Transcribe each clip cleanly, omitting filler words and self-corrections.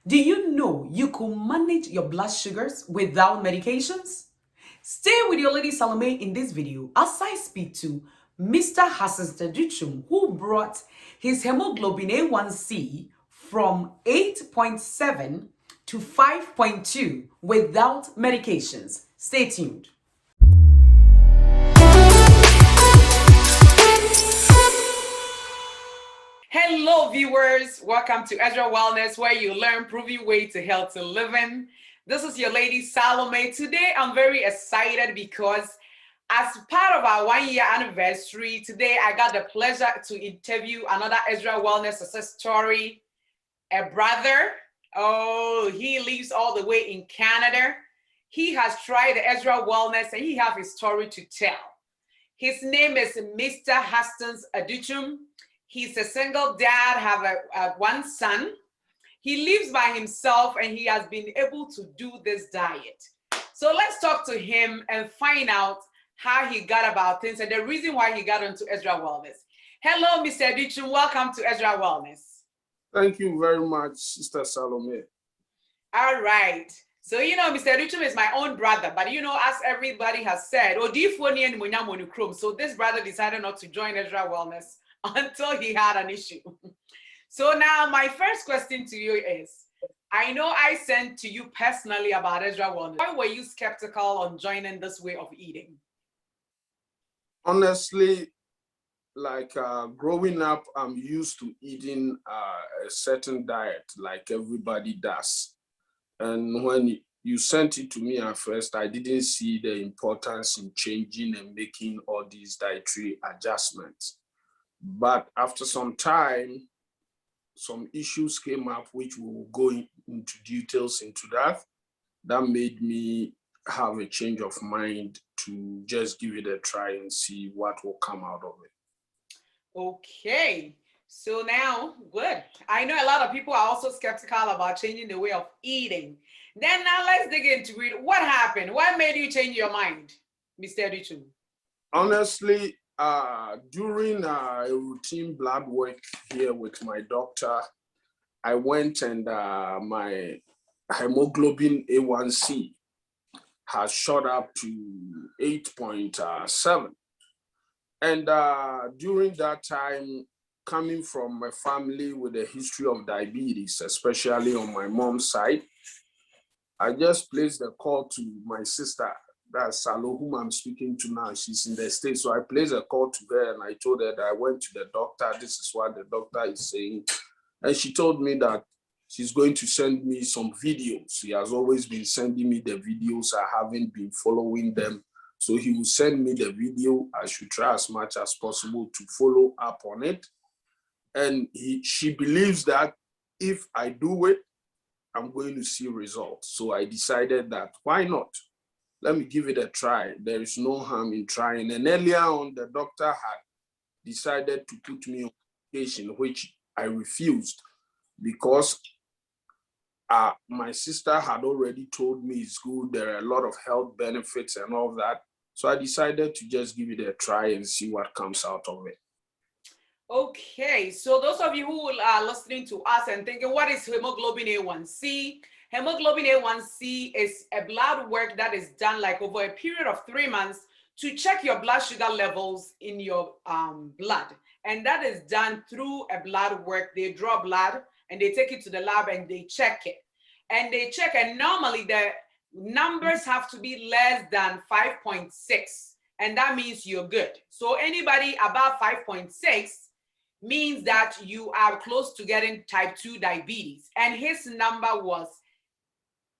Do you know you could manage your blood sugars without medications? Stay with your lady Salome in this video as I speak to Mr. Hustinx Adutwum, who brought his hemoglobin A1C from 8.7 to 5.2 without medications. Stay tuned. Hello, viewers. Welcome to Ezra Wellness, where you learn proven way to healthy living. This is your lady Salome. Today, I'm very excited because as part of our 1-year anniversary, today I got the pleasure to interview another Ezra Wellness success story, a brother. Oh, he lives all the way in Canada. He has tried the Ezra Wellness and he has his story to tell. His name is Mr. Hustinx Adutwum. He's a single dad, have one son. He lives by himself and he has been able to do this diet. So let's talk to him and find out how he got about things and the reason why he got into Ezra Wellness. Hello, Mr. Adutwum. Welcome to Ezra Wellness. Thank you very much, Sister Salome. All right. So, Mr. Adutwum is my own brother, but as everybody has said, so this brother decided not to join Ezra Wellness until he had an issue. So now my first question to you is, I know I sent to you personally about Ezra Wellness. Why were you skeptical on joining this way of eating? Honestly, growing up, I'm used to eating a certain diet like everybody does. And when you sent it to me at first, I didn't see the importance in changing and making all these dietary adjustments. But after some time, some issues came up, which we will go into details into that. That made me have a change of mind to just give it a try and see what will come out of it. Okay, so now, good. I know a lot of people are also skeptical about changing the way of eating. Then now let's dig into it. What happened? What made you change your mind, Mr. Adutwum? Honestly, during a routine blood work here with my doctor, I went and my hemoglobin A1C has shot up to 8.7. And during that time, coming from a family with a history of diabetes, especially on my mom's side, I just placed a call to my sister, that's Salo, whom I'm speaking to now. She's in the States. So I placed a call to her and I told her that I went to the doctor. This is what the doctor is saying. And she told me that she's going to send me some videos. She has always been sending me the videos. I haven't been following them. So he will send me the video. I should try as much as possible to follow up on it. And she believes that if I do it, I'm going to see results. So I decided that why not? Let me give it a try. There is no harm in trying. And earlier on, the doctor had decided to put me on medication, which I refused because my sister had already told me it's good. There are a lot of health benefits and all that. So I decided to just give it a try and see what comes out of it. Okay, so those of you who are listening to us and thinking, what is hemoglobin A1C? Hemoglobin A1C is a blood work that is done like over a period of 3 months to check your blood sugar levels in your blood. And that is done through a blood work. They draw blood and they take it to the lab and they check it. And they check, and normally the numbers have to be less than 5.6. And that means you're good. So anybody above 5.6 means that you are close to getting type 2 diabetes. And his number was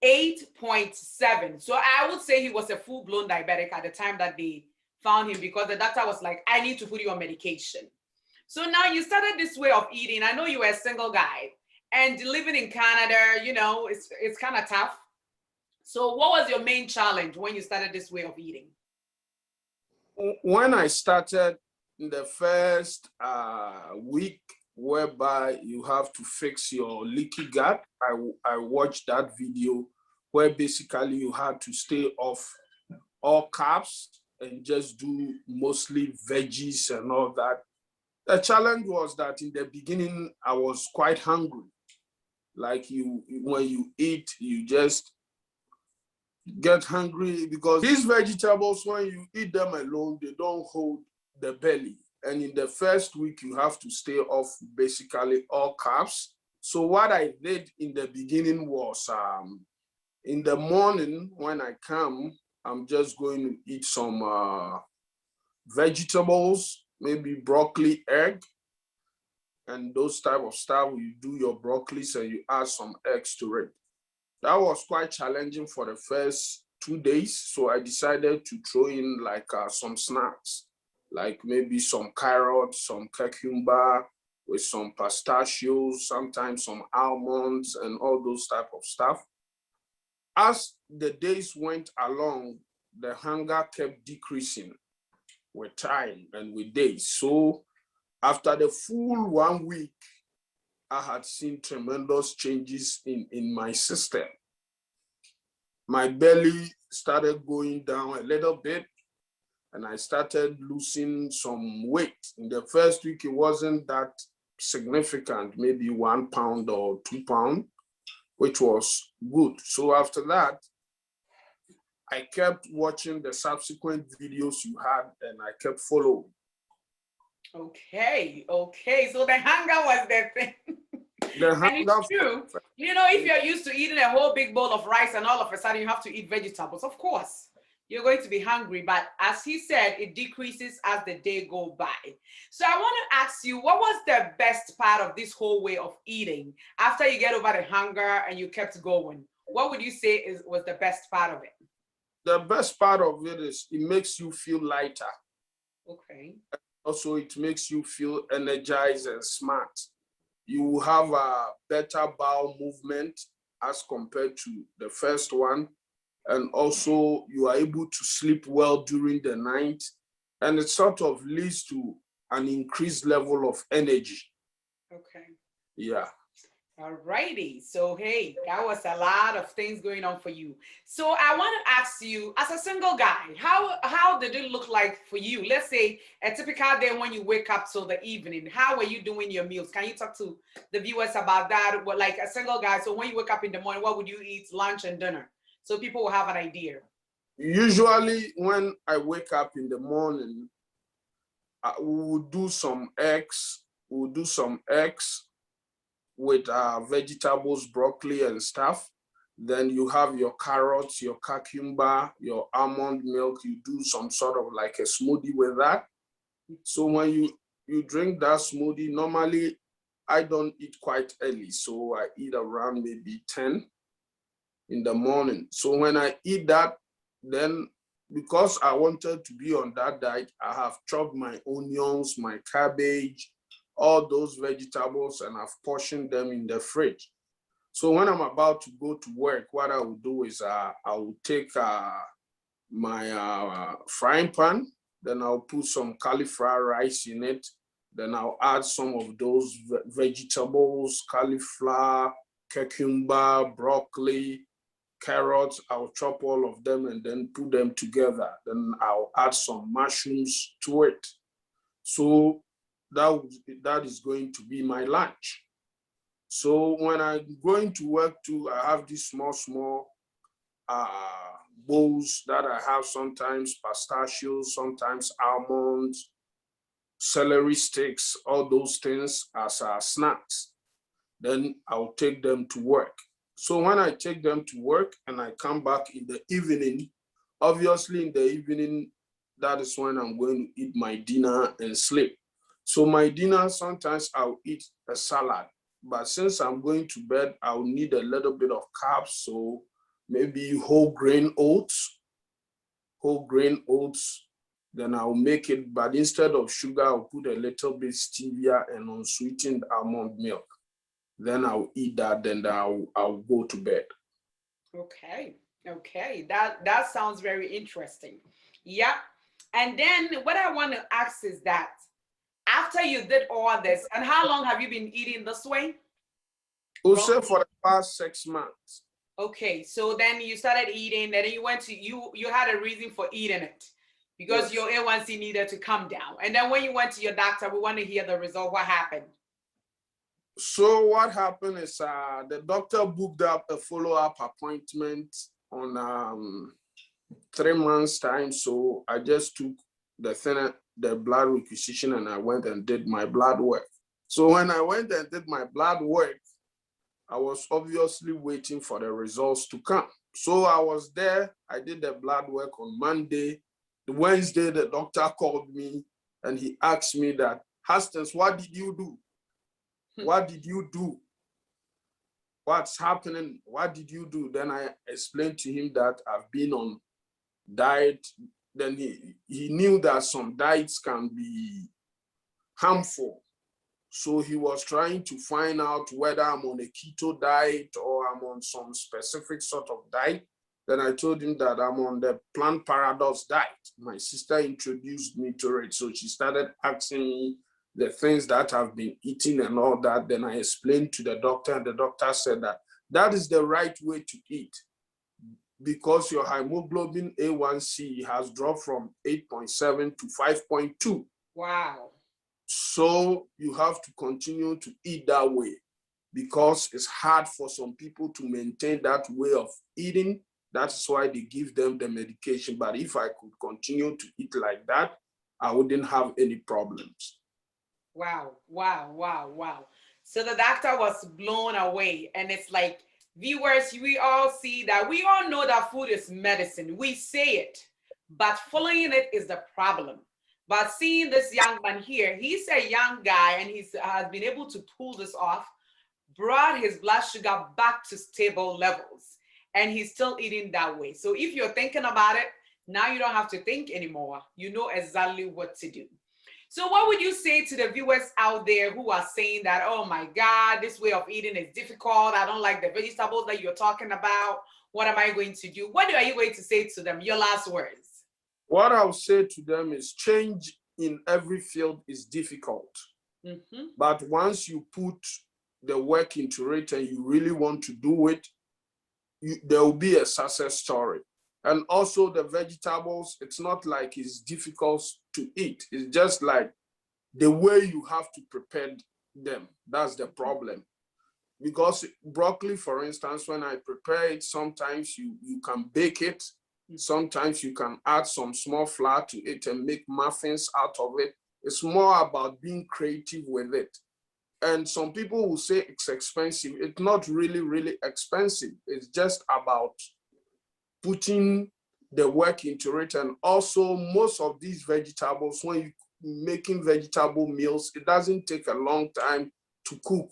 8.7. So I would say he was a full-blown diabetic at the time that they found him, because the doctor was like, I need to put you on medication. So now you started this way of eating. I know you were a single guy and living in Canada, it's kind of tough. So what was your main challenge when you started this way of eating? When I started in the first week, whereby you have to fix your leaky gut, I watched that video where basically you had to stay off all carbs and just do mostly veggies and all that. The challenge was that in the beginning, I was quite hungry. Like when you eat, you just get hungry, because these vegetables, when you eat them alone, they don't hold the belly. And in the first week, you have to stay off basically all carbs. So what I did in the beginning was, in the morning when I come, I'm just going to eat some vegetables, maybe broccoli, egg, and those type of stuff. You do your broccoli and you add some eggs to it. That was quite challenging for the first 2 days. So I decided to throw in like some snacks, like maybe some carrots, some cucumber with some pistachios, sometimes some almonds and all those type of stuff. As the days went along, the hunger kept decreasing with time and with days. So after the full 1 week, I had seen tremendous changes in my system. My belly started going down a little bit, and I started losing some weight. In the first week, it wasn't that significant, maybe 1 pound or 2 pounds, which was good. So after that, I kept watching the subsequent videos you had, and I kept following. Okay, okay. So the hunger was the thing. The And it's hunger true. You know, if you're used to eating a whole big bowl of rice and all of a sudden you have to eat vegetables, of course, you're going to be hungry. But as he said, it decreases as the day go by. So I want to ask you, what was the best part of this whole way of eating? After you get over the hunger and you kept going, what would you say was the best part of it? The best part of it is it makes you feel lighter. Okay. Also, it makes you feel energized and smart. You have a better bowel movement as compared to the first one. And also, you are able to sleep well during the night. And it sort of leads to an increased level of energy. Okay. Yeah. All righty. So, hey, that was a lot of things going on for you. So I want to ask you, as a single guy, how did it look like for you? Let's say a typical day when you wake up till the evening. How were you doing your meals? Can you talk to the viewers about that? What, like a single guy, so when you wake up in the morning, what would you eat, lunch and dinner? So people will have an idea. Usually, when I wake up in the morning, we will do some eggs. We'll do some eggs with vegetables, broccoli and stuff. Then you have your carrots, your cucumber, your almond milk. You do some sort of like a smoothie with that. So when you drink that smoothie, normally I don't eat quite early. So I eat around maybe 10 in the morning. So when I eat that, then because I wanted to be on that diet, I have chopped my onions, my cabbage, all those vegetables, and I've portioned them in the fridge. So when I'm about to go to work, what I will do is I will take my frying pan, then I'll put some cauliflower rice in it. Then I'll add some of those vegetables, cauliflower, cucumber, broccoli, carrots. I'll chop all of them and then put them together. Then I'll add some mushrooms to it. So that is going to be my lunch. So when I'm going to work too, I have these small bowls that I have, sometimes pistachios, sometimes almonds, celery sticks, all those things as snacks. Then I'll take them to work. So when I take them to work and I come back in the evening, obviously in the evening, that is when I'm going to eat my dinner and sleep. So my dinner, sometimes I'll eat a salad. But since I'm going to bed, I'll need a little bit of carbs. So maybe whole grain oats. Then I'll make it, but instead of sugar, I'll put a little bit stevia and unsweetened almond milk. Then I'll eat that, then I'll go to bed. Okay. Okay. That sounds very interesting. Yeah. And then what I want to ask is that after you did all this, and how long have you been eating this way? We'll say for the past 6 months. Okay, so then you started eating, and then you had a reason for eating it because Yes. your A1C needed to come down. And then when you went to your doctor, we want to hear the result. What happened? So what happened is the doctor booked up a follow-up appointment on 3 months time. So I just took the blood requisition, and I went and did my blood work. So when I went and did my blood work, I was obviously waiting for the results to come. So I was there, I did the blood work on Monday. Wednesday, the doctor called me and he asked me that, Hustinx, what did you do? What did you do? What's happening? What did you do? Then I explained to him that I've been on diet. Then he knew that some diets can be harmful. So he was trying to find out whether I'm on a keto diet or I'm on some specific sort of diet. Then I told him that I'm on the plant paradox diet. My sister introduced me to it. So she started asking me the things that I've been eating and all that. Then I explained to the doctor, and the doctor said that that is the right way to eat, because your hemoglobin A1C has dropped from 8.7 to 5.2. Wow. So you have to continue to eat that way, because it's hard for some people to maintain that way of eating. That's why they give them the medication. But if I could continue to eat like that, I wouldn't have any problems. Wow, wow, wow, wow. So the doctor was blown away. And it's like, viewers, we all see that, we all know that food is medicine. We say it, but following it is the problem. But seeing this young man here, he's a young guy and he's has been able to pull this off, brought his blood sugar back to stable levels, and he's still eating that way. So if you're thinking about it, now you don't have to think anymore. You know exactly what to do. So what would you say to the viewers out there who are saying that, oh my God, this way of eating is difficult. I don't like the vegetables that you're talking about. What am I going to do? What are you going to say to them? Your last words. What I'll say to them is, change in every field is difficult. But once you put the work into it and you really want to do it, there will be a success story. And also the vegetables, it's not like it's difficult to eat. It's just like the way you have to prepare them. That's the problem. Because broccoli, for instance, when I prepare it, sometimes you can bake it. Sometimes you can add some small flour to it and make muffins out of it. It's more about being creative with it. And some people will say it's expensive. It's not really, really expensive. It's just about putting the work into it. And also, most of these vegetables, when you're making vegetable meals, it doesn't take a long time to cook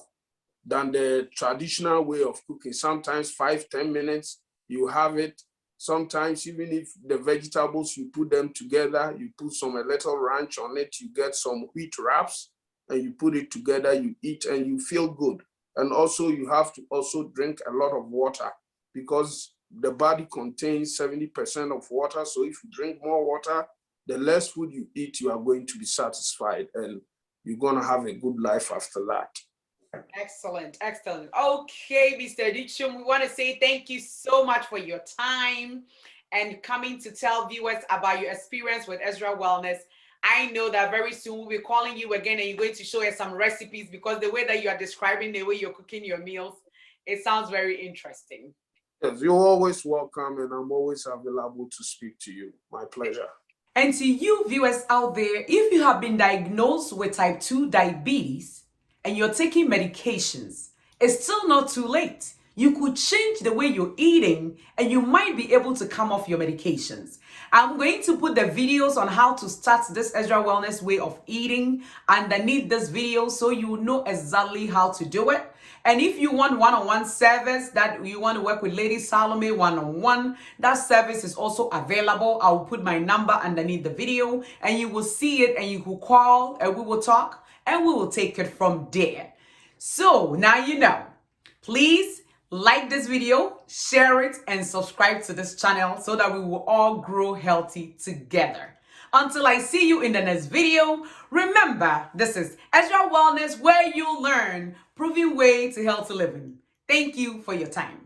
than the traditional way of cooking. Sometimes 5-10 minutes, you have it. Sometimes even if the vegetables, you put them together, you put a little ranch on it, you get some wheat wraps, and you put it together, you eat, and you feel good. And also, you have to also drink a lot of water, because the body contains 70% of water. So if you drink more water, the less food you eat, you are going to be satisfied, and you're going to have a good life after that. Excellent, excellent. Okay, Mr. Adutwum, we want to say thank you so much for your time and coming to tell viewers about your experience with Ezra Wellness. I know that very soon we'll be calling you again and you're going to show us some recipes, because the way that you are describing the way you're cooking your meals, it sounds very interesting. Yes, you're always welcome, and I'm always available to speak to you. My pleasure. And to you viewers out there, if you have been diagnosed with type 2 diabetes and you're taking medications, it's still not too late. You could change the way you're eating and you might be able to come off your medications. I'm going to put the videos on how to start this Ezra Wellness way of eating underneath this video, so you know exactly how to do it. And if you want one-on-one service, that you want to work with Lady Salome one-on-one, that service is also available. I'll put my number underneath the video and you will see it, and you will call and we will talk and we will take it from there. So now you know. Please like this video, share it, and subscribe to this channel so that we will all grow healthy together. Until I see you in the next video, remember, this is Ezra Wellness, where you learn proven way to healthy living. Thank you for your time.